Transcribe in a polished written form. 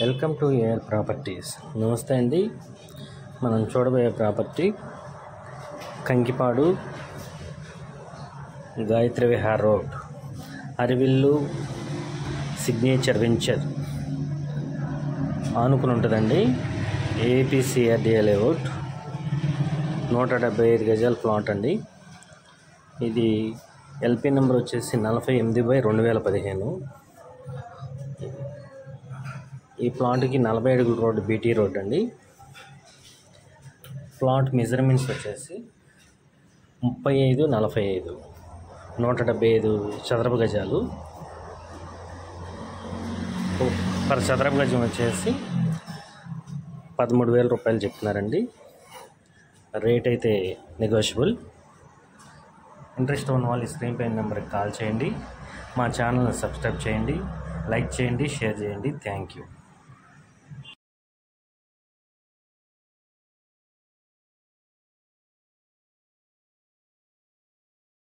Welcome to AR properties. నమస్తే అండి. మనం చూడబోయే property Kankipadu Gayatri Vihar road, Arivillu signature venture ఆనుకుని ఉంటుందండి. ఏపీసీఆర్డీఏ లేఅవుట్, 175 గజాల ప్లాట్ అండి. ఇది ఎల్పీ నెంబర్ వచ్చేసి 48/2015. ఈ ప్లాట్కి 40 అడుగుల రోడ్డు, బీటీ రోడ్ అండి. ప్లాట్ మెజర్మెంట్స్ వచ్చేసి 35x45, 175 చదరపు గజాలు. పర్ చదరపు గజం వచ్చేసి 13,000 రూపాయలు చెప్తున్నారండి. రేట్ అయితే నెగోషియబుల్. ఇంట్రెస్ట్ ఉన్న వాళ్ళు స్క్రీన్ పైన నెంబర్కి కాల్ చేయండి. మా ఛానల్ని సబ్స్క్రైబ్ చేయండి, లైక్ చేయండి, షేర్ చేయండి. Thank you.